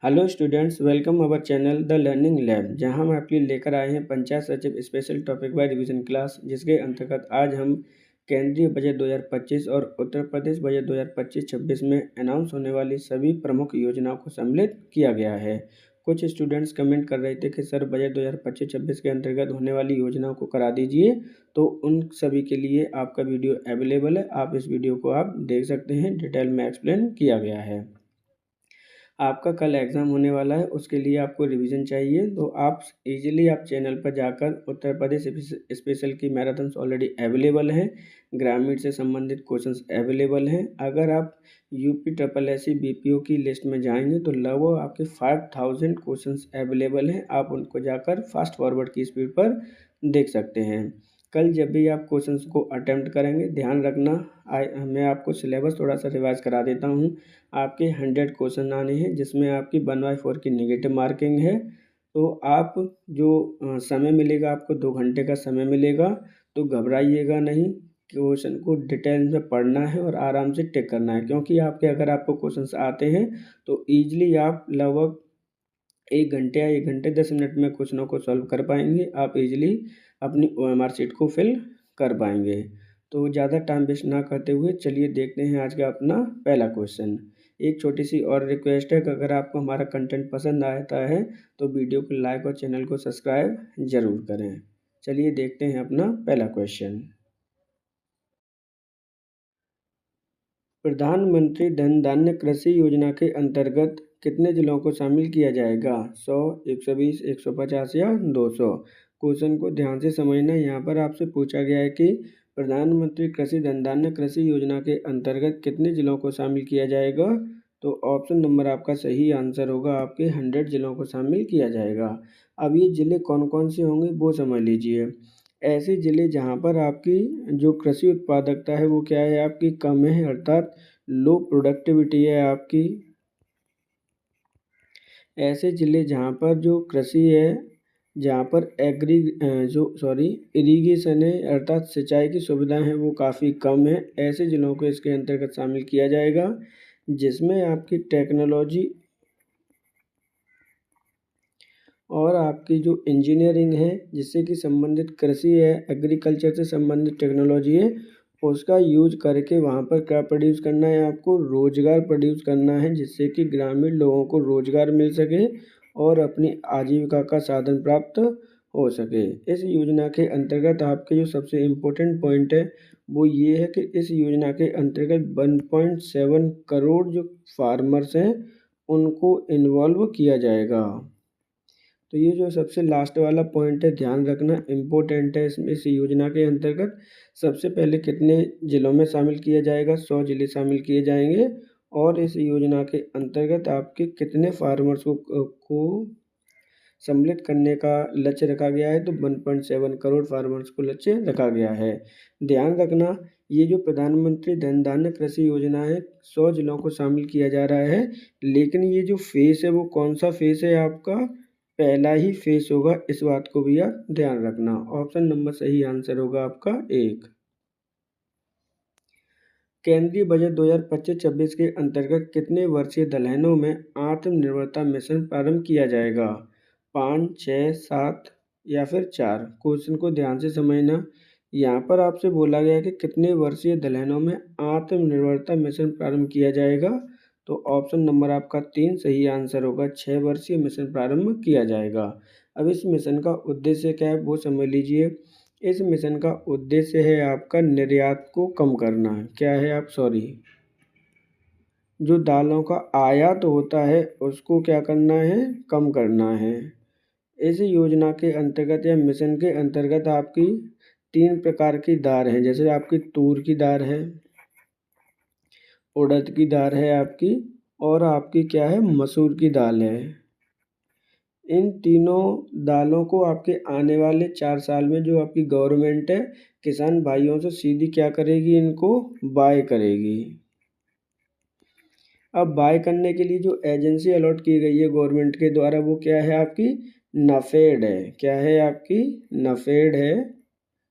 Hello students, welcome our channel the learning lab, जहां हम आपके लिए लेकर आए हैं पंचायत सचिव special topic by revision class, जिसके अंतर्गत आज हम केंद्रीय बजट 2025 और उत्तर प्रदेश बजट 2025-26 में अनाउंस होने वाली सभी प्रमुख योजनाओं को सम्मिलित किया गया है। कुछ स्टूडेंट्स कमेंट कर रहे थे कि सर बजट 2025-26 के अंतर्गत होने वाली योजनाओं को करा दीजिए, तो उन सभी के लिए आपका वीडियो अवेलेबल है। आप इस वीडियो को आप देख सकते हैं, डिटेल में एक्सप्लेन किया गया है। आपका कल एग्ज़ाम होने वाला है, उसके लिए आपको रिवीजन चाहिए, तो आप इजीली चैनल पर जाकर उत्तर प्रदेश स्पेशल की मैराथन्स ऑलरेडी अवेलेबल हैं। ग्रामीण से संबंधित क्वेश्चंस अवेलेबल हैं। अगर आप यूपी ट्रिपल एससी बीपीओ की लिस्ट में जाएंगे तो लगभग आपके 5000 क्वेश्चंस अवेलेबल हैं। आप उनको जाकर फास्ट फॉरवर्ड की स्पीड पर देख सकते हैं। कल जब भी आप क्वेश्चंस को अटेम्प्ट करेंगे, ध्यान रखना, मैं आपको सिलेबस थोड़ा सा रिवाइज करा देता हूँ। आपके 100 क्वेश्चन आने हैं, जिसमें आपकी 1/4 की नेगेटिव मार्किंग है। तो आप जो समय मिलेगा, आपको 2 घंटे का समय मिलेगा, तो घबराइएगा नहीं। क्वेश्चन को डिटेल में पढ़ना है और आराम से टिक करना है, क्योंकि अगर आपको क्वेश्चंस आते हैं तो ईजिली आप लगभग 1 घंटे या 1 घंटे 10 मिनट में क्वेश्चनों को सॉल्व कर पाएंगे। आप इजीली अपनी OMR शीट को फिल कर पाएंगे। तो ज़्यादा टाइम वेस्ट ना करते हुए चलिए देखते हैं आज का अपना पहला क्वेश्चन। एक छोटी सी और रिक्वेस्ट है कि अगर आपको हमारा कंटेंट पसंद आता है तो वीडियो को लाइक और चैनल को सब्सक्राइब ज़रूर करें। चलिए देखते हैं अपना पहला क्वेश्चन। प्रधानमंत्री धन धान्य कृषि योजना के अंतर्गत कितने जिलों को शामिल किया जाएगा? 100, 120, 150 या 200? क्वेश्चन को ध्यान से समझना। यहाँ पर आपसे पूछा गया है कि प्रधानमंत्री कृषि धन धान्य कृषि योजना के अंतर्गत कितने जिलों को शामिल किया जाएगा? तो ऑप्शन नंबर आपका सही आंसर होगा, आपके 100 जिलों को शामिल किया जाएगा। अब ये जिले कौन कौन से होंगे वो समझ लीजिए। ऐसे ज़िले जहाँ पर आपकी जो कृषि उत्पादकता है वो क्या है, आपकी कम है, अर्थात लो प्रोडक्टिविटी है आपकी। ऐसे ज़िले जहाँ पर जो कृषि है, जहाँ पर इरिगेशन है, अर्थात सिंचाई की सुविधाएं हैं, वो काफ़ी कम है। ऐसे ज़िलों को इसके अंतर्गत शामिल किया जाएगा, जिसमें आपकी टेक्नोलॉजी और आपकी जो इंजीनियरिंग है, जिससे कि संबंधित कृषि है, एग्रीकल्चर से संबंधित टेक्नोलॉजी है, उसका यूज करके वहाँ पर क्या प्रोड्यूस करना है, आपको रोजगार प्रोड्यूस करना है, जिससे कि ग्रामीण लोगों को रोजगार मिल सके और अपनी आजीविका का साधन प्राप्त हो सके। इस योजना के अंतर्गत आपके जो सबसे इम्पोर्टेंट पॉइंट है वो ये है कि इस योजना के अंतर्गत 1.7 करोड़ जो फार्मर्स हैं उनको इन्वॉल्व किया जाएगा। तो ये जो सबसे लास्ट वाला पॉइंट है, ध्यान रखना, इम्पोर्टेंट है। इस योजना के अंतर्गत सबसे पहले कितने ज़िलों में शामिल किया जाएगा? 100 ज़िले शामिल किए जाएंगे। और इस योजना के अंतर्गत आपके कितने फार्मर्स को सम्मिलित करने का लक्ष्य रखा गया है? तो 1.7 करोड़ फार्मर्स को लक्ष्य रखा गया है। ध्यान रखना, ये जो प्रधानमंत्री धन धान्य कृषि योजना है, 100 जिलों को शामिल किया जा रहा है, लेकिन ये जो फेस है वो कौन सा फेस है? आपका पहला ही फेस होगा। इस बात को भी आप ध्यान रखना। ऑप्शन नंबर सही आंसर होगा आपका 1। केंद्रीय बजट 2025-26 के अंतर्गत कितने वर्षीय दलहनों में आत्मनिर्भरता मिशन प्रारंभ किया जाएगा? 5, 6, 7 या फिर 4? क्वेश्चन को ध्यान से समझना। यहाँ पर आपसे बोला गया है कि कितने वर्षीय दलहनों में आत्मनिर्भरता मिशन प्रारंभ किया जाएगा? तो ऑप्शन नंबर आपका 3 सही आंसर होगा। 6 वर्षीय मिशन प्रारंभ किया जाएगा। अब इस मिशन का उद्देश्य क्या है वो समझ लीजिए। इस मिशन का उद्देश्य है आपका निर्यात को कम करना। क्या है जो दालों का आयात होता है उसको क्या करना है? कम करना है। इस योजना के अंतर्गत या मिशन के अंतर्गत आपकी 3 प्रकार की दाल हैं, जैसे आपकी तूर की दाल है, उड़द की दाल है आपकी, और आपकी क्या है, मसूर की दाल है। इन तीनों दालों को आपके आने वाले 4 साल में जो आपकी गवर्नमेंट है, किसान भाइयों से सीधी क्या करेगी, इनको बाय करेगी। अब बाय करने के लिए जो एजेंसी अलॉट की गई है गवर्नमेंट के द्वारा, वो क्या है, आपकी नाफेड है। क्या है आपकी? नाफेड है।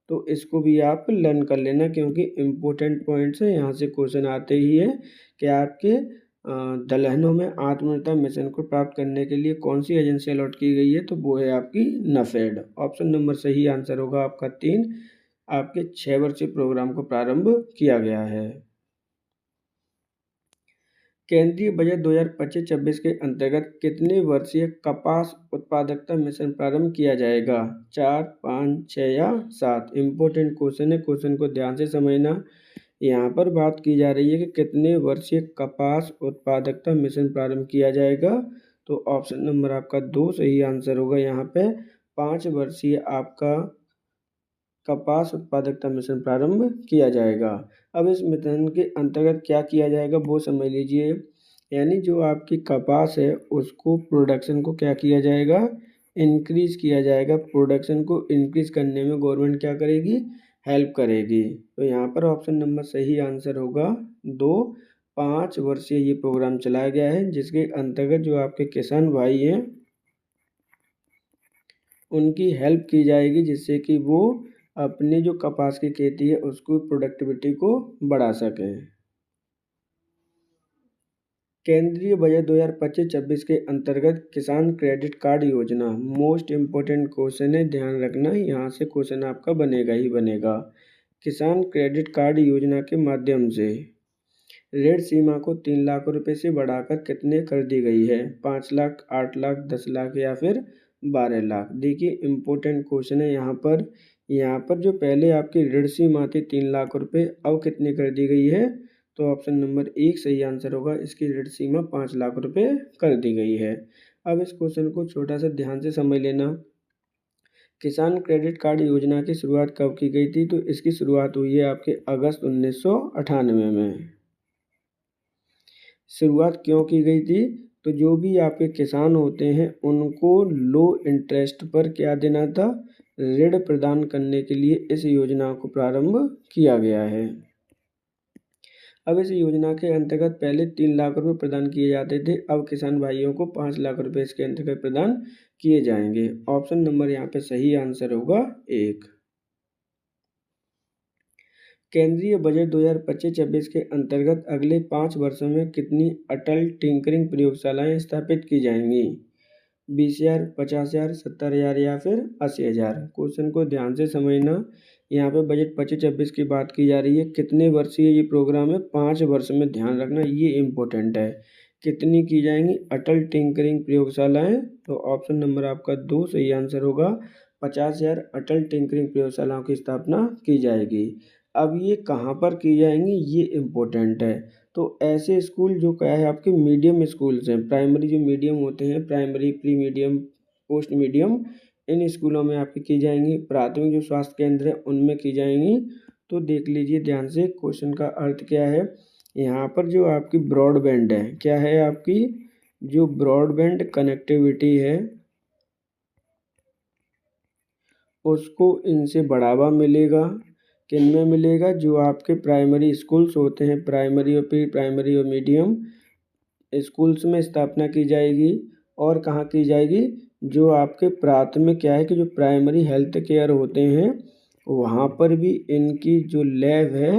तो इसको भी आप लर्न कर लेना, क्योंकि इम्पोर्टेंट पॉइंट्स है, यहाँ से क्वेश्चन आते ही है कि आपके दलहनों में आत्मनिर्भरता मिशन को प्राप्त करने के लिए कौन सी एजेंसी अलॉट की गई है? तो वो है आपकी नफेड। ऑप्शन नंबर सही आंसर होगा आपका 3। आपके 6 वर्षीय प्रोग्राम को प्रारंभ किया गया है। केंद्रीय बजट 2025-26 के अंतर्गत कितने वर्षीय कपास उत्पादकता मिशन प्रारंभ किया जाएगा? 4, 5, 6 या 7? इम्पोर्टेंट क्वेश्चन है, क्वेश्चन को ध्यान से समझना। यहाँ पर बात की जा रही है कि कितने वर्षीय कपास उत्पादकता मिशन प्रारंभ किया जाएगा। तो ऑप्शन नंबर आपका 2 सही आंसर होगा। यहाँ पे 5 वर्षीय आपका कपास उत्पादकता मिशन प्रारंभ किया जाएगा। अब इस मिशन के अंतर्गत क्या किया जाएगा वो समझ लीजिए। यानी जो आपकी कपास है उसको प्रोडक्शन को क्या किया जाएगा? इंक्रीज किया जाएगा। प्रोडक्शन को इंक्रीज करने में गवर्नमेंट क्या करेगी? हेल्प करेगी। तो यहाँ पर ऑप्शन नंबर सही आंसर होगा 2। 5 वर्षीय ये प्रोग्राम चलाया गया है जिसके अंतर्गत जो आपके किसान भाई हैं उनकी हेल्प की जाएगी जिससे कि वो अपने जो कपास की खेती है उसको प्रोडक्टिविटी को बढ़ा सकें। केंद्रीय बजट 2025-26 के अंतर्गत किसान क्रेडिट कार्ड योजना, मोस्ट इम्पोर्टेंट क्वेश्चन है, ध्यान रखना। यहाँ से क्वेश्चन आपका बनेगा ही बनेगा। किसान क्रेडिट कार्ड योजना के माध्यम से ऋण सीमा को 3 लाख रुपए से बढ़ाकर कितने कर दी गई है? 5 लाख, 8 लाख, 10 लाख या फिर 12 लाख? देखिए इम्पोर्टेंट क्वेश्चन है यहाँ पर जो पहले आपकी ऋण सीमा थी 3 लाख रुपए, अब कितनी कर दी गई है? तो ऑप्शन नंबर 1 सही आंसर होगा। इसकी ऋण सीमा 5 लाख रुपए कर दी गई है। अब इस क्वेश्चन को छोटा सा ध्यान से समझ लेना। किसान क्रेडिट कार्ड योजना की शुरुआत कब की गई थी? तो इसकी शुरुआत हुई है आपके अगस्त 1998 में। शुरुआत क्यों की गई थी? तो जो भी आपके किसान होते हैं उनको लो इंटरेस्ट पर क्या देना था? ऋण प्रदान करने के लिए इस योजना को प्रारंभ किया गया है। अब इस योजना के अंतर्गत पहले 3 लाख रुपए प्रदान किए जाते थे, अब किसान भाइयों को 5 लाख रुपए इसके अंतर्गत प्रदान किए जाएंगे। ऑप्शन नंबर यहाँ पे सही आंसर होगा 1। केंद्रीय बजट 2025-26 के अंतर्गत अगले 5 वर्षों में कितनी अटल टिंकरिंग प्रयोगशालाएं स्थापित की जाएंगी? 20,000, 50,000, 70,000 या फिर 80,000? क्वेश्चन को ध्यान से समझना। यहाँ पे बजट 25-26 की बात की जा रही है। कितने वर्षीय ये प्रोग्राम है? 5 वर्ष में, ध्यान रखना ये इम्पोर्टेंट है। कितनी की जाएंगी अटल टिंकरिंग प्रयोगशालाएं? तो ऑप्शन नंबर आपका 2 सही आंसर होगा। 50,000 अटल टिंकरिंग प्रयोगशालाओं की स्थापना की जाएगी। अब ये कहाँ पर की जाएंगी ये इम्पोर्टेंट है। तो ऐसे स्कूल जो क्या है आपके मीडियम स्कूल्स हैं, प्राइमरी जो मीडियम होते हैं, primary, pre medium, post medium, इन स्कूलों में आपकी की जाएंगी। प्राथमिक जो स्वास्थ्य केंद्र है उनमें की जाएंगी। तो देख लीजिए ध्यान से, क्वेश्चन का अर्थ क्या है। यहाँ पर जो आपकी ब्रॉडबैंड है, क्या है आपकी जो ब्रॉडबैंड कनेक्टिविटी है उसको इनसे बढ़ावा मिलेगा। किन में मिलेगा? जो आपके प्राइमरी स्कूल्स होते हैं, प्राइमरी और प्री प्राइमरी और मीडियम स्कूल्स में स्थापना की जाएगी। और कहाँ की जाएगी? जो आपके प्राथमिक क्या है कि जो प्राइमरी हेल्थ केयर होते हैं वहाँ पर भी इनकी जो लैब है,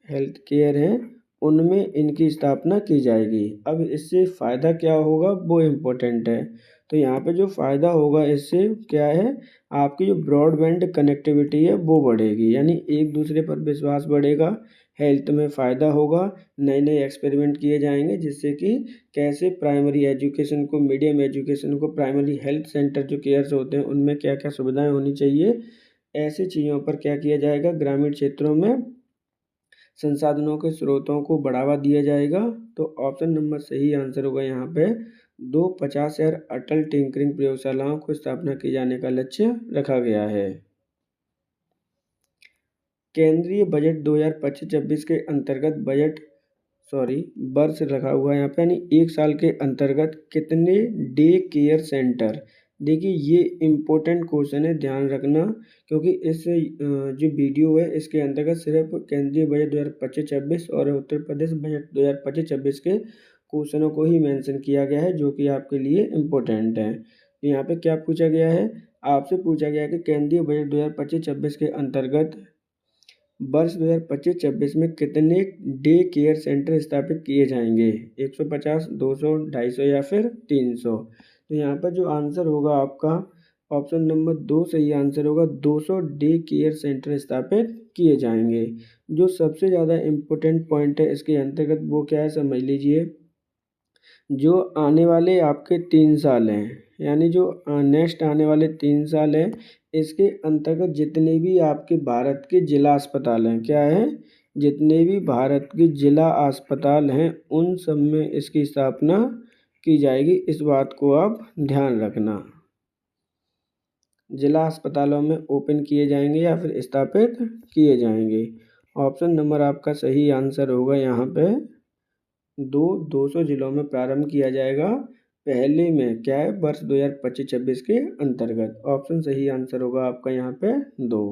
हेल्थ केयर है, उनमें इनकी स्थापना की जाएगी। अब इससे फ़ायदा क्या होगा वो इम्पोर्टेंट है। तो यहाँ पे जो फ़ायदा होगा इससे क्या है, आपकी जो ब्रॉडबैंड कनेक्टिविटी है वो बढ़ेगी, यानी एक दूसरे पर विश्वास बढ़ेगा, हेल्थ में फ़ायदा होगा, नए नए एक्सपेरिमेंट किए जाएंगे जिससे कि कैसे प्राइमरी एजुकेशन को, मीडियम एजुकेशन को, प्राइमरी हेल्थ सेंटर जो केयर्स होते हैं उनमें क्या क्या सुविधाएँ होनी चाहिए, ऐसी चीज़ों पर क्या किया जाएगा, ग्रामीण क्षेत्रों में संसाधनों के स्रोतों को बढ़ावा दिया जाएगा। तो ऑप्शन नंबर सही आंसर होगा यहाँ पे 2। 50,000 अटल टिंकरिंग प्रयोगशालाओं को स्थापना किए जाने का लक्ष्य रखा गया है। केंद्रीय बजट 2025-26 के अंतर्गत वर्ष रखा हुआ है यहाँ पे, यानी 1 साल के अंतर्गत कितने डे केयर सेंटर? देखिए ये इम्पोर्टेंट क्वेश्चन है, ध्यान रखना, क्योंकि इस जो वीडियो है इसके अंतर्गत सिर्फ केंद्रीय बजट 2025-26 और उत्तर प्रदेश बजट 2025-26 के क्वेश्चनों को ही मेंशन किया गया है जो कि आपके लिए इम्पोर्टेंट है। यहाँ पे क्या पूछा गया है? आपसे पूछा गया है कि केंद्रीय बजट 2025-26 के अंतर्गत वर्ष 2025-26 में कितने डे केयर सेंटर स्थापित किए जाएंगे? 150, 200, 250 या फिर 300? तो यहाँ पर जो आंसर होगा आपका ऑप्शन नंबर 2 सही आंसर होगा। 200 डे केयर सेंटर स्थापित किए जाएंगे। जो सबसे ज़्यादा इम्पोर्टेंट पॉइंट है इसके अंतर्गत वो क्या है समझ लीजिए। जो आने वाले आपके 3 साल हैं, यानी जो नेक्स्ट आने वाले 3 साल हैं, इसके अंतर्गत जितने भी आपके भारत के जिला अस्पताल हैं, क्या है, जितने भी भारत के जिला अस्पताल हैं उन सब में इसकी स्थापना की जाएगी। इस बात को आप ध्यान रखना। जिला अस्पतालों में ओपन किए जाएंगे या फिर स्थापित किए जाएंगे। ऑप्शन नंबर आपका सही आंसर होगा यहाँ पे 200 जिलों में प्रारंभ किया जाएगा। पहले में क्या है, वर्ष 2025-26 के अंतर्गत। ऑप्शन सही आंसर होगा आपका यहाँ पे 2।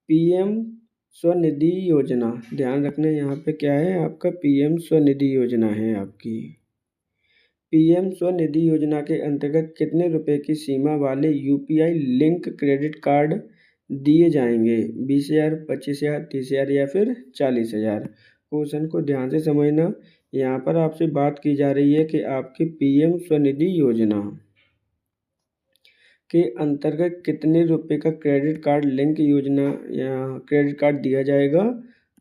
पीएम स्वनिधि योजना, ध्यान रखना यहाँ पे क्या है आपका पीएम स्वनिधि योजना है आपकी। पीएम स्वनिधि योजना के अंतर्गत कितने रुपए की सीमा वाले यूपीआई लिंक क्रेडिट कार्ड दिए जाएंगे? 20,000, 25,000, 30,000 या फिर 40,000? क्वेश्चन को ध्यान से समझना। यहाँ पर आपसे बात की जा रही है कि आपकी पीएम स्वनिधि योजना के अंतर्गत कितने रुपए का क्रेडिट कार्ड लिंक योजना या क्रेडिट कार्ड दिया जाएगा?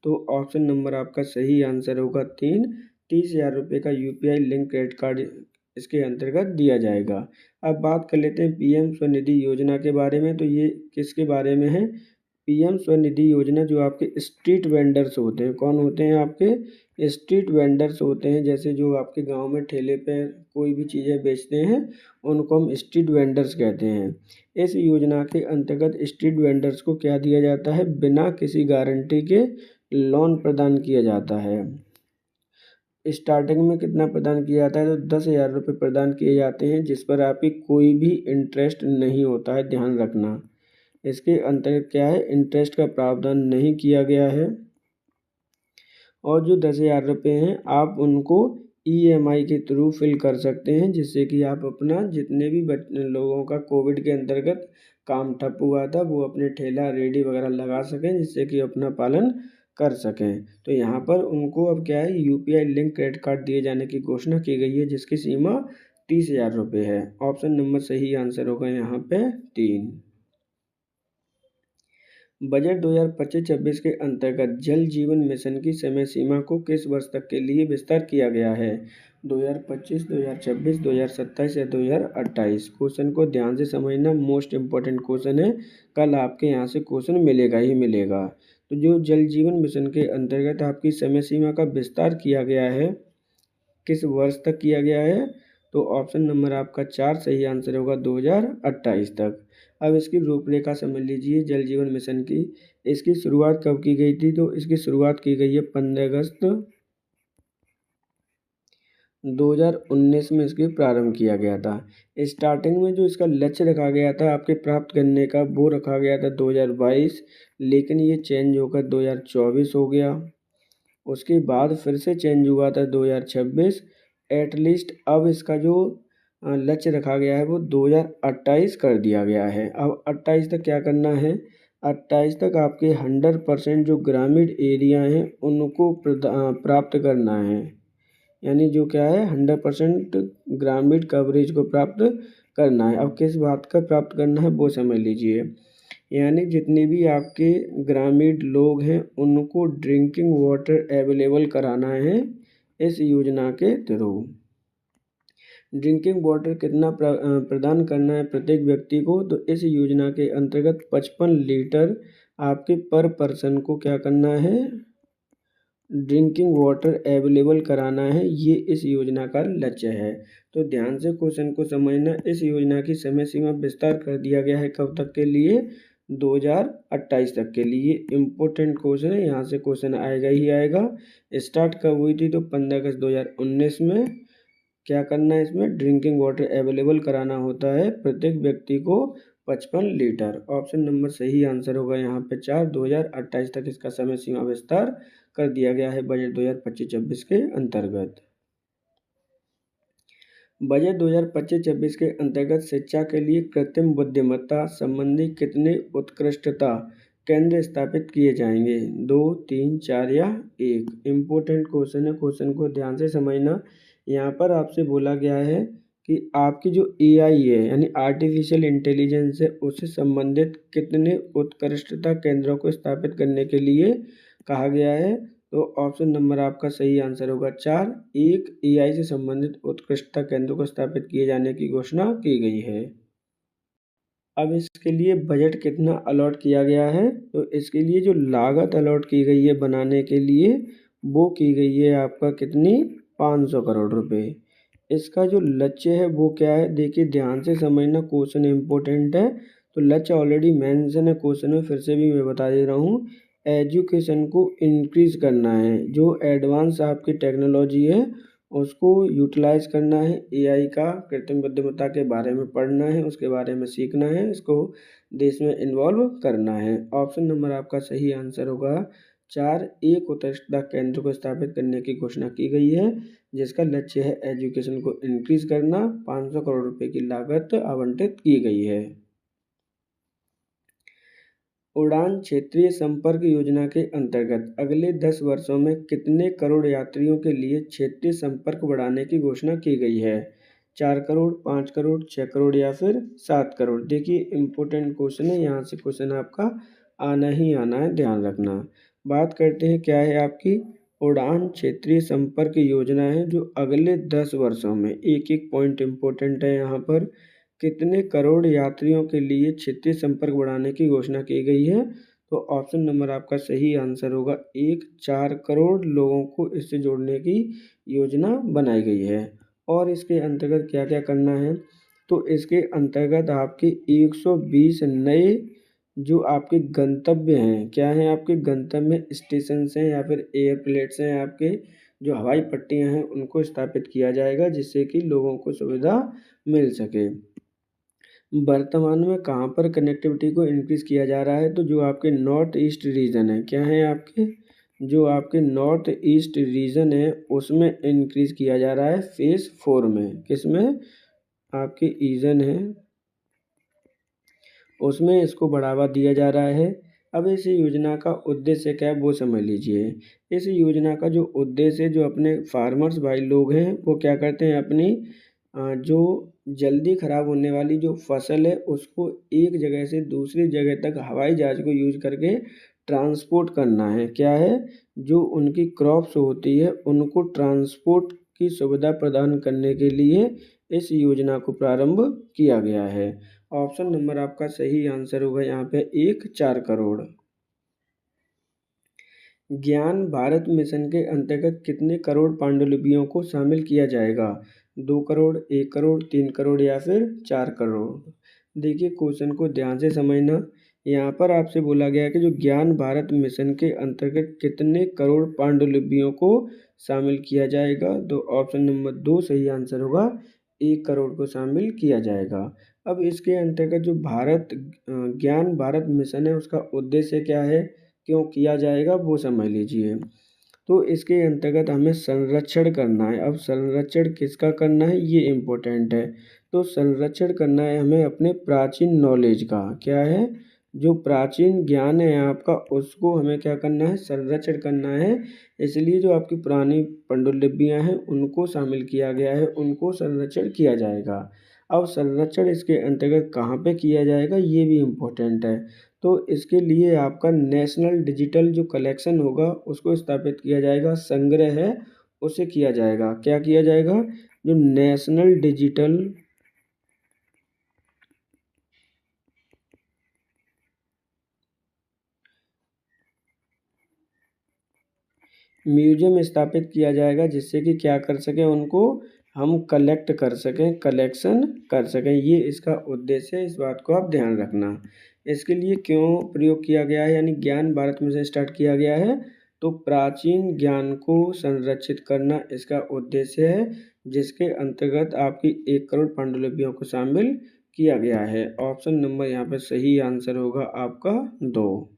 तो ऑप्शन नंबर आपका सही आंसर होगा 3। 30,000 रुपये का यूपीआई लिंक क्रेडिट कार्ड इसके अंतर्गत दिया जाएगा। अब बात कर लेते हैं पीएम स्वनिधि योजना के बारे में। तो ये किसके बारे में है? पीएम स्वनिधि योजना जो आपके स्ट्रीट वेंडर्स होते हैं, कौन होते हैं आपके स्ट्रीट वेंडर्स होते हैं, जैसे जो आपके गांव में ठेले पे कोई भी चीज़ें बेचते हैं उनको हम स्ट्रीट वेंडर्स कहते हैं। इस योजना के अंतर्गत स्ट्रीट वेंडर्स को क्या दिया जाता है? बिना किसी गारंटी के लोन प्रदान किया जाता है। स्टार्टिंग में कितना प्रदान किया जाता है? तो 10,000 रुपये प्रदान किए जाते हैं, जिस पर आपकी कोई भी इंटरेस्ट नहीं होता है, ध्यान रखना। इसके अंतर्गत क्या है, इंटरेस्ट का प्रावधान नहीं किया गया है। और जो 10,000 रुपये हैं आप उनको ईएमआई के थ्रू फिल कर सकते हैं, जिससे कि आप अपना जितने भी लोगों का कोविड के अंतर्गत काम ठप हुआ था वो अपने ठेला रेडी वगैरह लगा सकें, जिससे कि अपना पालन कर सकें। तो यहाँ पर उनको अब क्या है, यूपीआई लिंक क्रेडिट कार्ड दिए जाने की घोषणा की गई है, जिसकी सीमा 30,000 रुपये है। ऑप्शन नंबर सही आंसर होगा यहाँ पे 3। बजट 2025-26 के अंतर्गत जल जीवन मिशन की समय सीमा को किस वर्ष तक के लिए विस्तार किया गया है? 2025, 2026, 2027 या 2028? क्वेश्चन को ध्यान से समझना, मोस्ट इम्पोर्टेंट क्वेश्चन है, कल आपके यहाँ से क्वेश्चन मिलेगा ही मिलेगा। तो जो जल जीवन मिशन के अंतर्गत आपकी समय सीमा का विस्तार किया गया है, किस वर्ष तक किया गया है? तो ऑप्शन नंबर आपका 4 सही आंसर होगा 2028 तक। अब इसकी रूपरेखा समझ लीजिए जल जीवन मिशन की। इसकी शुरुआत कब की गई थी? तो इसकी शुरुआत की गई है 15 अगस्त 2019 में इसकी प्रारंभ किया गया था। स्टार्टिंग में जो इसका लक्ष्य रखा गया था आपके प्राप्त करने का, वो रखा गया था 2022, लेकिन ये चेंज होकर 2024 हो गया। उसके बाद फिर से चेंज हुआ था 2026। एटलीस्ट अब इसका जो लक्ष्य रखा गया है वो 2028 कर दिया गया है। अब 28 तक क्या करना है? 28 तक आपके 100% जो ग्रामीण एरिया हैं उनको प्राप्त करना है। यानी जो क्या है 100% ग्रामीण कवरेज को प्राप्त करना है। अब किस बात का प्राप्त करना है वो समझ लीजिए। यानी जितने भी आपके ग्रामीण लोग हैं उनको ड्रिंकिंग वाटर अवेलेबल कराना है इस योजना के थ्रू। ड्रिंकिंग वाटर कितना प्रदान करना है प्रत्येक व्यक्ति को? तो इस योजना के अंतर्गत 55 लीटर आपके पर पर्सन को क्या करना है, ड्रिंकिंग वाटर अवेलेबल कराना है। ये इस योजना का लक्ष्य है। तो ध्यान से क्वेश्चन को समझना। इस योजना की समय सीमा विस्तार कर दिया गया है कब तक के लिए? 2028 तक के लिए। इम्पोर्टेंट क्वेश्चन है, यहाँ से क्वेश्चन आएगा ही आएगा। स्टार्ट कब हुई थी? तो 15 अगस्त 2019 में। क्या करना है इसमें? ड्रिंकिंग वाटर अवेलेबल कराना होता है प्रत्येक व्यक्ति को 55 लीटर। ऑप्शन नंबर सही आंसर होगा यहाँ पे 4। 2028 तक इसका समय सीमा विस्तार कर दिया गया है बजट 2025-26 के अंतर्गत। बजट 2025-26 के अंतर्गत शिक्षा के लिए कृत्रिम बुद्धिमत्ता संबंधी कितने उत्कृष्टता केंद्र स्थापित किए जाएंगे? 2, 3, 4 या 1? इम्पोर्टेंट क्वेश्चन है, क्वेश्चन को ध्यान से समझना। यहाँ पर आपसे बोला गया है कि आपकी जो एआई है यानी आर्टिफिशियल इंटेलिजेंस है, उससे संबंधित कितने उत्कृष्टता केंद्रों को स्थापित करने के लिए कहा गया है? तो ऑप्शन नंबर आपका सही आंसर होगा 4। एक एआई से संबंधित उत्कृष्टता केंद्रों को स्थापित किए जाने की घोषणा की गई है। अब इसके लिए बजट कितना अलॉट किया गया है? तो इसके लिए जो लागत अलॉट की गई है बनाने के लिए, वो की गई है आपका कितनी? 500 करोड़ रुपए। इसका जो लक्ष्य है वो क्या है? देखिए ध्यान से समझना, क्वेश्चन इम्पोर्टेंट है। तो लक्ष्य ऑलरेडी मेंशन है क्वेश्चन में, फिर से भी मैं बता दे रहा हूँ। एजुकेशन को इंक्रीज करना है, जो एडवांस आपकी टेक्नोलॉजी है उसको यूटिलाइज करना है, एआई का कृत्रिम बुद्धिमत्ता के बारे में पढ़ना है, उसके बारे में सीखना है, इसको देश में इन्वॉल्व करना है। ऑप्शन नंबर आपका सही आंसर होगा 4। एक उत्कृष्टता केंद्र को स्थापित करने की घोषणा की गई है, जिसका लक्ष्य है एजुकेशन को इंक्रीज करना। 500 करोड़ रुपए की लागत आवंटित की गई है। उड़ान क्षेत्रीय संपर्क योजना के अंतर्गत अगले 10 वर्षों में कितने करोड़ यात्रियों के लिए क्षेत्रीय संपर्क बढ़ाने की घोषणा की गई है? 4 करोड़, 5 करोड़, 6 करोड़ या फिर 7 करोड़? देखिए इम्पोर्टेंट क्वेश्चन है, यहाँ से क्वेश्चन आपका आना ही आना है, ध्यान रखना। बात करते हैं क्या है आपकी उड़ान क्षेत्रीय संपर्क योजना है, जो अगले 10 वर्षों में, एक एक पॉइंट इम्पोर्टेंट है यहाँ पर, कितने करोड़ यात्रियों के लिए क्षेत्रीय संपर्क बढ़ाने की घोषणा की गई है? तो ऑप्शन नंबर आपका सही आंसर होगा 1। 4 करोड़ लोगों को इससे जोड़ने की योजना बनाई गई है। और इसके अंतर्गत क्या क्या करना है? तो इसके अंतर्गत आपके 120 नए जो आपके गंतव्य हैं, क्या हैं आपके गंतव्य स्टेशन हैं या फिर एयरप्लेट्स हैं, आपके जो हवाई पट्टियां हैं उनको स्थापित किया जाएगा, जिससे कि लोगों को सुविधा मिल सके। वर्तमान में कहाँ पर कनेक्टिविटी को इंक्रीज किया जा रहा है? तो जो आपके नॉर्थ ईस्ट रीजन है, क्या है आपके जो आपके नॉर्थ ईस्ट रीजन है उसमें इंक्रीज किया जा रहा है फेज 4 में। किसमें? आपके रीजन है उसमें इसको बढ़ावा दिया जा रहा है। अब इस योजना का उद्देश्य क्या है वो समझ लीजिए। इस योजना का जो उद्देश्य, जो अपने फार्मर्स भाई लोग हैं वो क्या करते हैं, अपनी जो जल्दी ख़राब होने वाली जो फसल है उसको एक जगह से दूसरी जगह तक हवाई जहाज़ को यूज करके ट्रांसपोर्ट करना है। क्या है? जो उनकी क्रॉप्स होती है उनको ट्रांसपोर्ट की सुविधा प्रदान करने के लिए इस योजना को प्रारंभ किया गया है। ऑप्शन नंबर आपका सही आंसर होगा यहाँ पे 1। 4 करोड़। ज्ञान भारत मिशन के अंतर्गत कितने करोड़ पांडुलिपियों को शामिल किया जाएगा? 2 करोड़, 1 करोड़, 3 करोड़ या फिर 4 करोड़? देखिए क्वेश्चन को ध्यान से समझना। यहाँ पर आपसे बोला गया है कि जो ज्ञान भारत मिशन के अंतर्गत कितने करोड़ पांडुलिपियों को शामिल किया जाएगा? तो ऑप्शन नंबर 2 सही आंसर होगा, 1 करोड़ को शामिल किया जाएगा। अब इसके अंतर्गत जो ज्ञान भारत मिशन है उसका उद्देश्य क्या है, क्यों किया जाएगा, वो समझ लीजिए। तो इसके अंतर्गत हमें संरक्षण करना है। अब संरक्षण किसका करना है ये इम्पोर्टेंट है। तो संरक्षण करना है हमें अपने प्राचीन नॉलेज का। क्या है? जो प्राचीन ज्ञान है आपका उसको हमें क्या करना है, संरक्षण करना है। इसलिए जो आपकी पुरानी पांडुलिपियाँ हैं उनको शामिल किया गया है, उनको संरक्षण किया जाएगा। अब संरक्षण इसके अंतर्गत कहाँ पे किया जाएगा ये भी इम्पोर्टेंट है। तो इसके लिए आपका नेशनल डिजिटल जो कलेक्शन होगा उसको स्थापित किया जाएगा, संग्रह है उसे किया जाएगा। क्या किया जाएगा? जो नेशनल डिजिटल म्यूजियम स्थापित किया जाएगा, जिससे कि क्या कर सकें, उनको हम कलेक्ट कर सकें, कलेक्शन कर सकें। ये इसका उद्देश्य है, इस बात को आप ध्यान रखना। इसके लिए क्यों प्रयोग किया गया है, यानी ज्ञान भारत मिशन स्टार्ट किया गया है? तो प्राचीन ज्ञान को संरक्षित करना इसका उद्देश्य है, जिसके अंतर्गत आपकी 1 करोड़ पांडुलिपियों को शामिल किया गया है। ऑप्शन नंबर यहाँ पर सही आंसर होगा आपका 2।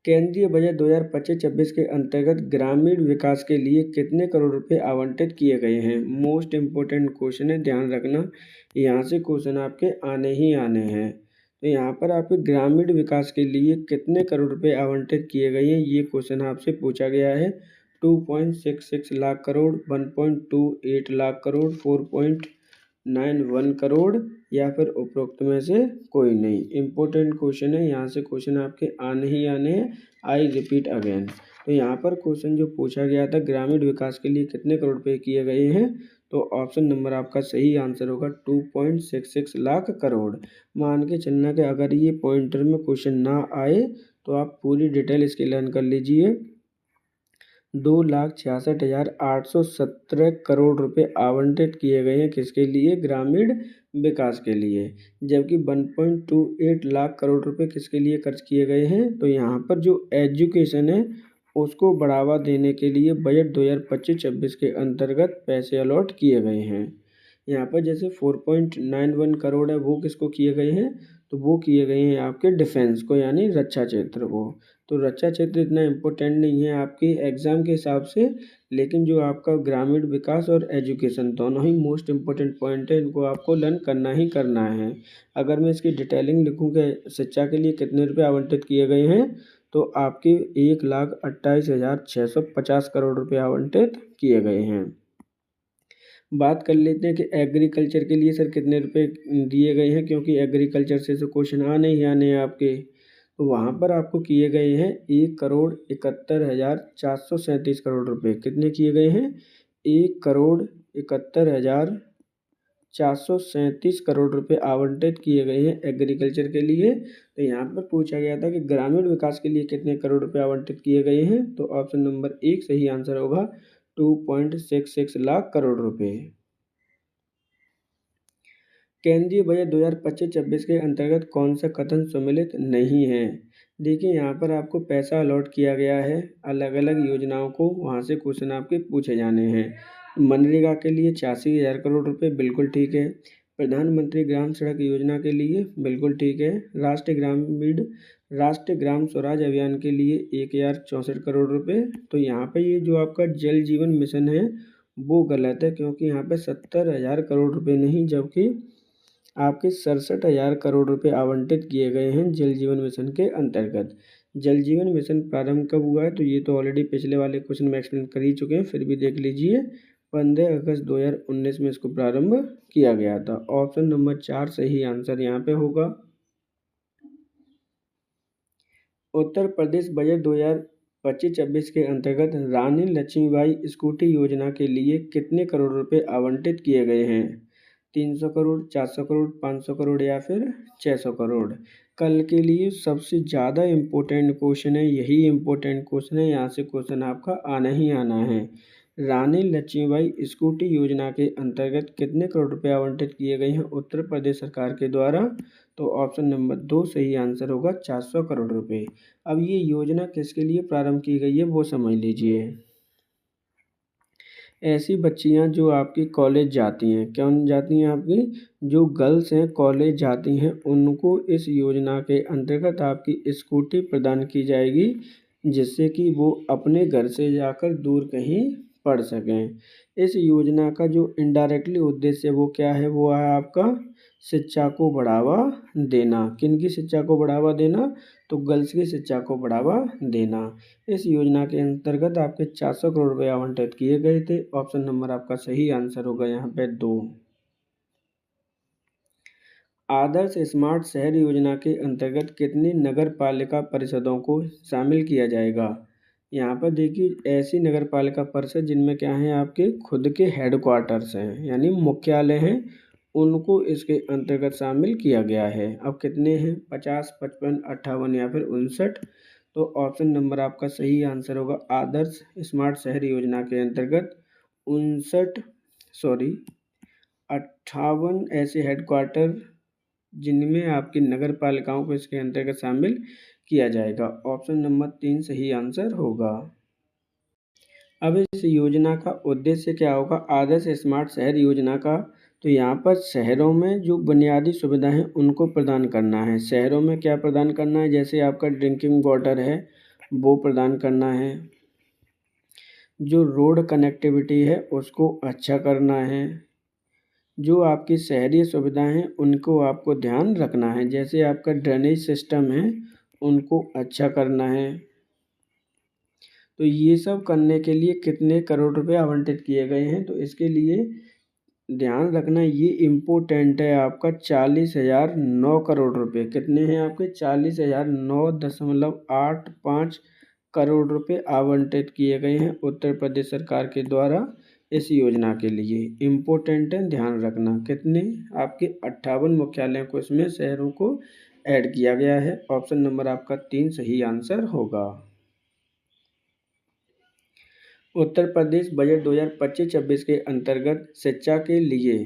केंद्रीय बजट 2025-26 के अंतर्गत ग्रामीण विकास के लिए कितने करोड़ रुपए आवंटित किए गए हैं? मोस्ट इम्पोर्टेंट क्वेश्चन है, ध्यान रखना। यहाँ से क्वेश्चन आपके आने ही आने हैं। तो यहाँ पर आपके ग्रामीण विकास के लिए कितने करोड़ रुपए आवंटित किए गए हैं, ये क्वेश्चन आपसे पूछा गया है। 2.66 लाख करोड़, 1.28 लाख करोड़, 4.91 करोड़ या फिर उपरोक्त में से कोई नहीं। इम्पोर्टेंट क्वेश्चन है, यहाँ से क्वेश्चन आपके आने ही आने हैं। I repeat again. तो यहाँ पर क्वेश्चन जो पूछा गया था, ग्रामीण विकास के लिए कितने करोड़ रुपए किए गए हैं, तो ऑप्शन नंबर आपका सही आंसर होगा 2.66 लाख करोड़। मान के चलना कि अगर ये पॉइंटर में क्वेश्चन ना आए तो आप पूरी डिटेल इसकी लर्न कर लीजिए। 2,66,817 करोड़ रुपए आवंटित किए गए हैं किसके लिए, ग्रामीण विकास के लिए। जबकि 1.28 लाख करोड़ रुपए किसके लिए खर्च किए गए हैं, तो यहाँ पर जो एजुकेशन है उसको बढ़ावा देने के लिए बजट 2025-26 के अंतर्गत पैसे अलॉट किए गए हैं। यहाँ पर जैसे 4.91 करोड़ है वो किसको किए गए हैं, तो वो किए गए हैं आपके डिफेंस को, यानी रक्षा क्षेत्र को। तो रक्षा क्षेत्र इतना इम्पोर्टेंट नहीं है आपके एग्ज़ाम के हिसाब से, लेकिन जो आपका ग्रामीण विकास और एजुकेशन दोनों ही मोस्ट इम्पोर्टेंट पॉइंट है, इनको आपको लर्न करना ही करना है। अगर मैं इसकी डिटेलिंग लिखूँ कि शिक्षा के लिए कितने रुपए आवंटित किए गए हैं, तो आपके 1,28,650 करोड़ रुपए आवंटित किए गए हैं। बात कर लेते हैं कि एग्रीकल्चर के लिए सर कितने रुपए दिए गए हैं, क्योंकि एग्रीकल्चर से तो क्वेश्चन आने ही आने हैं आपके। तो वहाँ पर आपको किए गए हैं 1,71,437 करोड़ रुपए। कितने किए गए हैं, 1,71,437 करोड़ रुपए आवंटित किए गए हैं एग्रीकल्चर के लिए। तो यहाँ पर पूछा गया था कि ग्रामीण विकास के लिए कितने करोड़ रुपए आवंटित किए गए हैं, तो ऑप्शन नंबर 1 सही आंसर होगा 2.66 लाख करोड़ रुपए। केंद्रीय बजट 2025-26 के अंतर्गत कौन सा कथन सम्मिलित नहीं है। देखिए यहाँ पर आपको पैसा अलॉट किया गया है अलग अलग योजनाओं को, वहाँ से क्वेश्चन आपके पूछे जाने हैं। मनरेगा के लिए 86,000 करोड़ रुपए, बिल्कुल ठीक है। प्रधानमंत्री ग्राम सड़क योजना के लिए बिल्कुल ठीक है। राष्ट्रीय ग्राम स्वराज अभियान के लिए 1,064 करोड़ रुपए। तो यहाँ पे ये जो आपका जल जीवन मिशन है वो गलत है, क्योंकि यहाँ पे 70,000 करोड़ रुपए नहीं, जबकि आपके 67,000 करोड़ रुपए आवंटित किए गए हैं जल जीवन मिशन के अंतर्गत। जल जीवन मिशन प्रारंभ कब हुआ है, तो ये तो ऑलरेडी पिछले वाले क्वेश्चन में एक्सप्लेन कर ही चुके हैं, फिर भी देख लीजिए। 15 अगस्त 2019 में इसको प्रारंभ किया गया था। ऑप्शन नंबर 4 सही आंसर यहाँ पे होगा। उत्तर प्रदेश बजट 2025-26 के अंतर्गत रानी लक्ष्मीबाई स्कूटी योजना के लिए कितने करोड़ रुपए आवंटित किए गए हैं, 300 करोड़, 400 करोड़, 500 करोड़ या फिर 600 करोड़। कल के लिए सबसे ज़्यादा इम्पोर्टेंट क्वेश्चन है, यही इम्पोर्टेंट क्वेश्चन है, यहाँ से क्वेश्चन आपका आना ही आना है। रानी लक्ष्मीबाई स्कूटी योजना के अंतर्गत कितने करोड़ रुपए आवंटित किए गए हैं उत्तर प्रदेश सरकार के द्वारा, तो ऑप्शन नंबर 2 सही आंसर होगा 400 करोड़ रुपए। अब ये योजना किसके लिए प्रारंभ की गई है वो समझ लीजिए। ऐसी बच्चियां जो आपकी कॉलेज जाती हैं, कौन जाती हैं आपकी, जो गर्ल्स हैं कॉलेज जाती हैं, उनको इस योजना के अंतर्गत आपकी स्कूटी प्रदान की जाएगी, जिससे कि वो अपने घर से जाकर दूर कहीं पढ़ सकें। इस योजना का जो इनडायरेक्टली उद्देश्य है वो क्या है, वो है आपका शिक्षा को बढ़ावा देना। किनकी शिक्षा को बढ़ावा देना, तो गर्ल्स की शिक्षा को बढ़ावा देना। इस योजना के अंतर्गत आपके 400 करोड़ रुपए आवंटित किए गए थे। ऑप्शन नंबर आपका सही आंसर होगा यहाँ पे 2। आदर्श स्मार्ट शहर योजना के अंतर्गत कितनी नगर पालिका परिषदों को शामिल किया जाएगा। यहाँ पर देखिए ऐसी नगर पालिका परिषद जिनमें क्या है, आपके खुद के हेडक्वार्टर्स हैं यानी मुख्यालय हैं, उनको इसके अंतर्गत शामिल किया गया है। अब कितने हैं, 50, 55, 58 या फिर 59। तो ऑप्शन नंबर आपका सही आंसर होगा आदर्श स्मार्ट शहर योजना के अंतर्गत 58 ऐसे हेडक्वार्टर जिनमें आपकी नगर पालिकाओं को इसके अंतर्गत शामिल किया जाएगा। ऑप्शन नंबर 3 सही आंसर होगा। अब इस योजना का उद्देश्य क्या होगा, आदर्श स्मार्ट शहर योजना का, तो यहाँ पर शहरों में जो बुनियादी सुविधाएं हैं उनको प्रदान करना है। शहरों में क्या प्रदान करना है, जैसे आपका ड्रिंकिंग वाटर है वो प्रदान करना है, जो रोड कनेक्टिविटी है उसको अच्छा करना है, जो आपकी शहरी सुविधाएं हैं उनको आपको ध्यान रखना है, जैसे आपका ड्रेनेज सिस्टम है उनको अच्छा करना है। तो ये सब करने के लिए कितने करोड़ रुपए आवंटित किए गए हैं, तो इसके लिए ध्यान रखना ये इम्पोर्टेंट है आपका 40,009 करोड़ रुपए। कितने हैं आपके? 40,009.85 करोड़ रुपए आवंटित किए गए हैं उत्तर प्रदेश सरकार के द्वारा इस योजना के लिए। इम्पोर्टेंट है, ध्यान रखना। कितने? आपके 58 मुख्यालयों को इसमें शहरों को ऐड किया गया है। ऑप्शन नंबर आपका 3 सही आंसर होगा। उत्तर प्रदेश बजट 2025-26 के अंतर्गत शिक्षा के लिए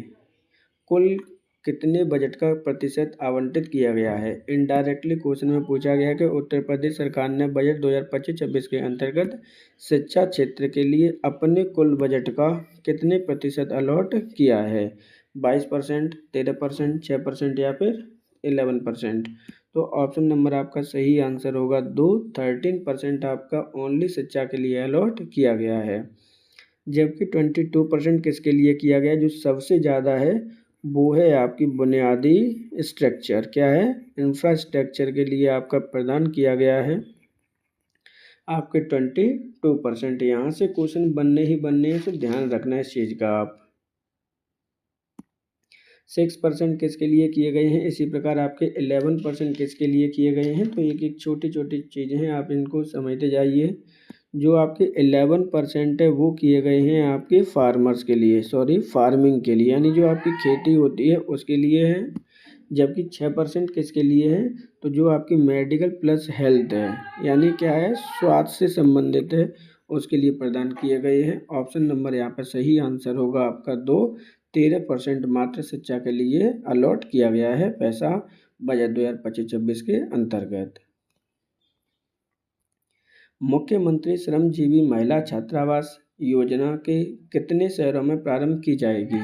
कुल कितने बजट का प्रतिशत आवंटित किया गया है? इनडायरेक्टली क्वेश्चन में पूछा गया है कि उत्तर प्रदेश सरकार ने बजट 2025-26 के अंतर्गत शिक्षा क्षेत्र के लिए अपने कुल बजट का कितने प्रतिशत अलॉट किया है? 22%, 13%, 6% या फिर 11%? तो ऑप्शन नंबर आपका सही आंसर होगा 2, 13% आपका ओनली शिक्षा के लिए अलॉट किया गया है। जबकि 22% किसके लिए किया गया? जो सबसे ज़्यादा है वो है आपकी बुनियादी स्ट्रक्चर। क्या है? इंफ्रास्ट्रक्चर के लिए आपका प्रदान किया गया है आपके 22%। यहाँ से क्वेश्चन बनने ही बनने हैं, तो ध्यान रखना है इस चीज़ का आप। 6% किसके लिए किए गए हैं? इसी प्रकार आपके 11% किसके लिए किए गए हैं? तो एक एक छोटी छोटी चीज़ें हैं, आप इनको समझते जाइए। जो आपके 11% है वो किए गए हैं आपके फार्मर्स के लिए, सॉरी फार्मिंग के लिए, यानी जो आपकी खेती होती है उसके लिए है। जबकि 6% किसके लिए है? तो जो आपकी मेडिकल प्लस हेल्थ है, यानी क्या है, स्वास्थ्य से संबंधित है, उसके लिए प्रदान किए गए हैं। ऑप्शन नंबर यहाँ पर सही आंसर होगा आपका 2। 13% मात्र शिक्षा के लिए अलॉट किया गया है पैसा बजट 2025-26 के अंतर्गत। मुख्यमंत्री श्रमजीवी महिला छात्रावास योजना के कितने शहरों में प्रारंभ की जाएगी?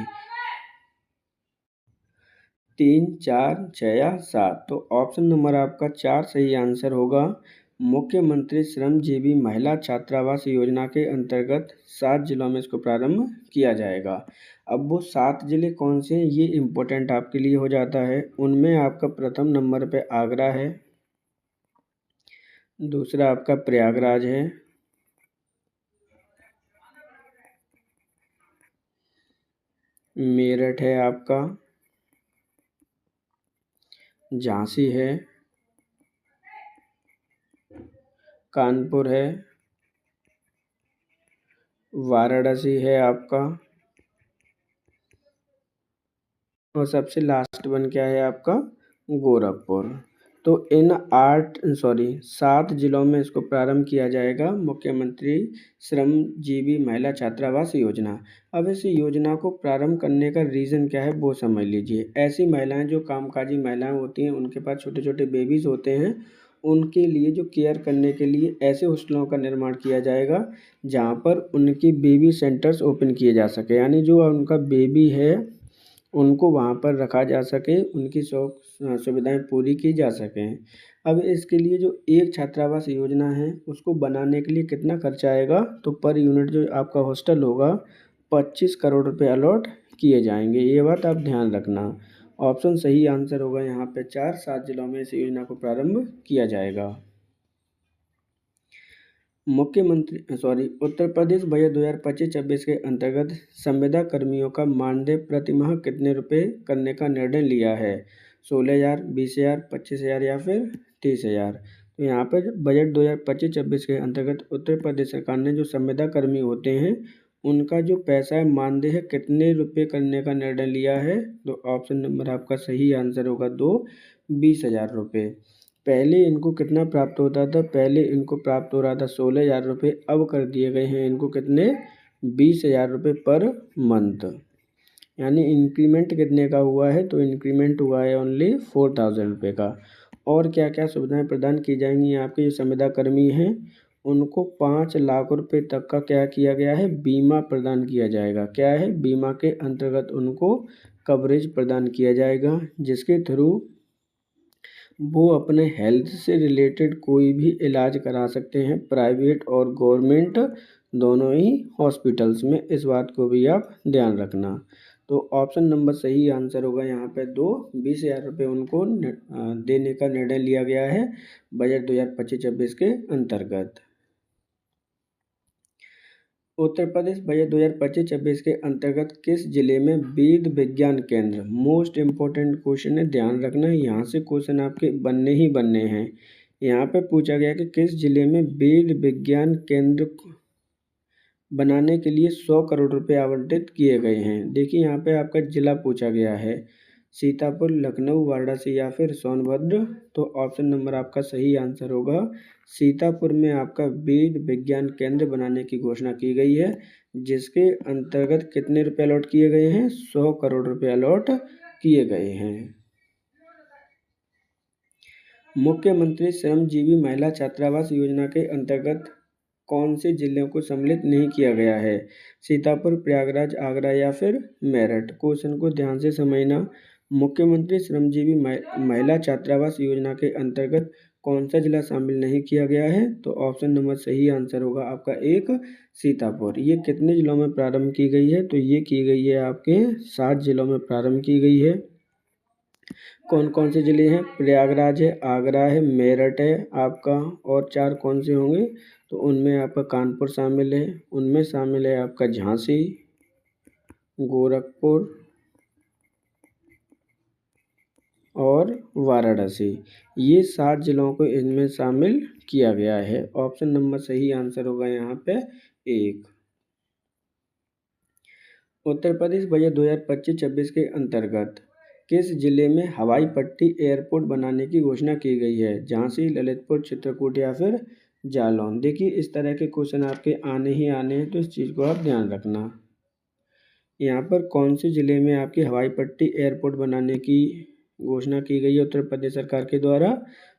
3, 4, 6 या 7? तो ऑप्शन नंबर आपका 4 सही आंसर होगा। मुख्यमंत्री श्रमजीवी महिला छात्रावास योजना के अंतर्गत 7 जिलों में इसको प्रारंभ किया जाएगा। अब वो 7 जिले कौन से हैं ये इम्पोर्टेंट आपके लिए हो जाता है। उनमें आपका प्रथम नंबर पे आगरा है, दूसरा आपका प्रयागराज है, मेरठ है आपका, झांसी है, कानपुर है, वाराणसी है आपका, और सबसे लास्ट वन क्या है आपका? गोरखपुर। तो इन 7 जिलों में इसको प्रारंभ किया जाएगा मुख्यमंत्री श्रमजीवी महिला छात्रावास योजना। अब इस योजना को प्रारंभ करने का रीज़न क्या है वो समझ लीजिए। ऐसी महिलाएं जो कामकाजी महिलाएं होती हैं, उनके पास छोटे छोटे बेबीज़ होते हैं, उनके लिए जो केयर करने के लिए ऐसे हॉस्टलों का निर्माण किया जाएगा जहाँ पर उनकी बेबी सेंटर्स ओपन किए जा सके, यानी जो उनका बेबी है उनको वहाँ पर रखा जा सके, उनकी सुविधाएं पूरी की जा सकें। अब इसके लिए जो एक छात्रावास योजना है उसको बनाने के लिए कितना खर्चा आएगा? तो पर यूनिट जो आपका हॉस्टल होगा 25 करोड़ रुपए अलॉट किए जाएंगे। ये बात आप ध्यान रखना। ऑप्शन सही आंसर होगा यहाँ पे 4। 7 जिलों में इस योजना को प्रारंभ किया जाएगा। उत्तर प्रदेश बजट 2025-26 के अंतर्गत संविदा कर्मियों का मानदेय प्रतिमाह कितने रुपए करने का निर्णय लिया है? 16,000, 20,000, 25,000 या फिर 30,000? तो यहाँ पर बजट 2025-26 के अंतर्गत उत्तर प्रदेश सरकार ने जो संविदा कर्मी होते हैं उनका जो पैसा है मानदेय है कितने रुपए करने का निर्णय लिया है? तो ऑप्शन नंबर आपका सही आंसर होगा 2, 20,000 रुपये। पहले इनको कितना प्राप्त होता था? पहले इनको प्राप्त हो रहा था 16,000 रुपये, अब कर दिए गए हैं इनको कितने? 20,000 रुपये पर मंथ। यानी इंक्रीमेंट कितने का हुआ है? तो इंक्रीमेंट हुआ है ओनली 4,000 रुपये का। और क्या क्या सुविधाएं प्रदान की जाएंगी? आपके जो संविदा कर्मी हैं उनको 5 लाख रुपये तक का क्या किया गया है? बीमा प्रदान किया जाएगा। क्या है? बीमा के अंतर्गत उनको कवरेज प्रदान किया जाएगा, जिसके थ्रू वो अपने हेल्थ से रिलेटेड कोई भी इलाज करा सकते हैं, प्राइवेट और गवर्नमेंट दोनों ही हॉस्पिटल्स में। इस बात को भी आप ध्यान रखना। तो ऑप्शन नंबर सही आंसर होगा यहाँ पे 2। 20,000 रुपये उनको देने का निर्णय लिया गया है बजट 2025-26 के अंतर्गत। उत्तर प्रदेश बजट 2025-26 के अंतर्गत किस जिले में वेद विज्ञान केंद्र, मोस्ट इम्पोर्टेंट क्वेश्चन है, ध्यान रखना है, यहाँ से क्वेश्चन आपके बनने ही बनने हैं। यहाँ पे पूछा गया कि किस जिले में वेद विज्ञान केंद्र बनाने के लिए 100 करोड़ रुपए आवंटित किए गए हैं। देखिए यहाँ पे आपका जिला पूछा गया है, सीतापुर, लखनऊ, वाराणसी या फिर सोनभद्र। तो ऑप्शन नंबर आपका सही आंसर होगा सीतापुर में आपका वेद विज्ञान केंद्र बनाने की घोषणा की गई है, जिसके अंतर्गत कितने रुपए अलॉट किए गए हैं, 100 करोड़ रुपए अलॉट किए गए हैं। मुख्यमंत्री श्रमजीवी महिला छात्रावास योजना के अंतर्गत कौन से जिलों को सम्मिलित नहीं किया गया है, सीतापुर, प्रयागराज, आगरा या फिर मेरठ। क्वेश्चन को ध्यान से समझना। मुख्यमंत्री श्रमजीवी महिला छात्रावास योजना के अंतर्गत कौन सा जिला शामिल नहीं किया गया है, तो ऑप्शन नंबर सही आंसर होगा आपका 1 सीतापुर। ये कितने जिलों में प्रारंभ की गई है, तो ये की गई है आपके 7 जिलों में प्रारंभ की गई है। कौन कौन से जिले हैं, प्रयागराज है, आगरा है, मेरठ है आपका, और 4 कौन से होंगे, तो उनमें आपका कानपुर शामिल है, उनमें शामिल है आपका झांसी, गोरखपुर और वाराणसी। ये 7 जिलों को इनमें शामिल किया गया है। ऑप्शन नंबर सही आंसर होगा यहाँ पे 1। उत्तर प्रदेश बजट 2025-26 के अंतर्गत किस जिले में हवाई पट्टी एयरपोर्ट बनाने की घोषणा की गई है, झांसी, ललितपुर, चित्रकूट या फिर जालौन। देखिए इस तरह के क्वेश्चन आपके आने ही आने हैं, तो इस चीज़ को आप ध्यान रखना। यहाँ पर कौन से ज़िले में आपकी हवाई पट्टी एयरपोर्ट बनाने की घोषणा की गई है उत्तर प्रदेश सरकार के द्वारा,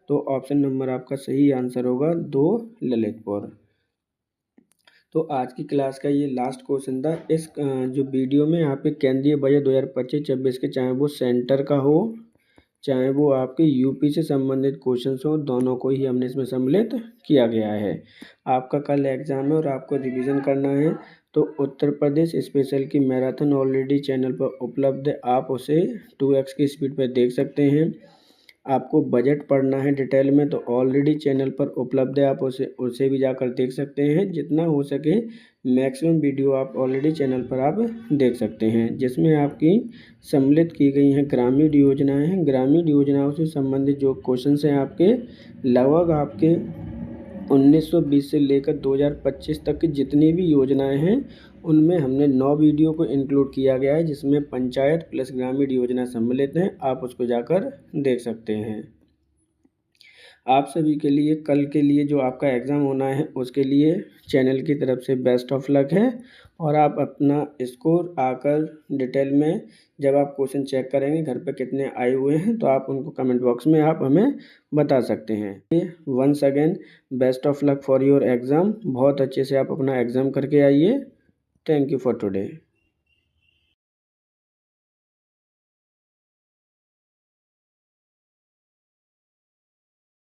तो ऑप्शन नंबर आपका सही आंसर होगा 2 ललितपुर। तो आज की क्लास का ये लास्ट क्वेश्चन था। इस जो वीडियो में आपके केंद्रीय बजट 2025-26 के, चाहे वो सेंटर का हो चाहे वो आपके यूपी से संबंधित क्वेश्चंस हो, दोनों को ही हमने इसमें सम्मिलित किया गया है। आपका कल एग्ज़ाम है और आपको रिवीजन करना है, तो उत्तर प्रदेश स्पेशल की मैराथन ऑलरेडी चैनल पर उपलब्ध है, आप उसे 2x की स्पीड पर देख सकते हैं। आपको बजट पढ़ना है डिटेल में, तो ऑलरेडी चैनल पर उपलब्ध है, आप उसे भी जाकर देख सकते हैं। जितना हो सके मैक्सिमम वीडियो आप ऑलरेडी चैनल पर आप देख सकते हैं, जिसमें आपकी सम्मिलित की गई हैं ग्रामीण योजनाएं हैं। ग्रामीण योजनाओं से संबंधित जो क्वेश्चन हैं आपके लगभग आपके 1920 से लेकर 2025 तक की जितनी भी योजनाएं हैं, उनमें हमने 9 वीडियो को इंक्लूड किया गया है, जिसमें पंचायत प्लस ग्रामीण योजना सम्मिलित हैं। आप उसको जाकर देख सकते हैं। आप सभी के लिए कल के लिए जो आपका एग्ज़ाम होना है, उसके लिए चैनल की तरफ से बेस्ट ऑफ लक है। और आप अपना स्कोर आकर डिटेल में जब आप क्वेश्चन चेक करेंगे घर पे कितने आए हुए हैं, तो आप उनको कमेंट बॉक्स में आप हमें बता सकते हैं। Once again best of luck for your exam. बहुत अच्छे से आप अपना एग्ज़ाम करके आइए। Thank you for today.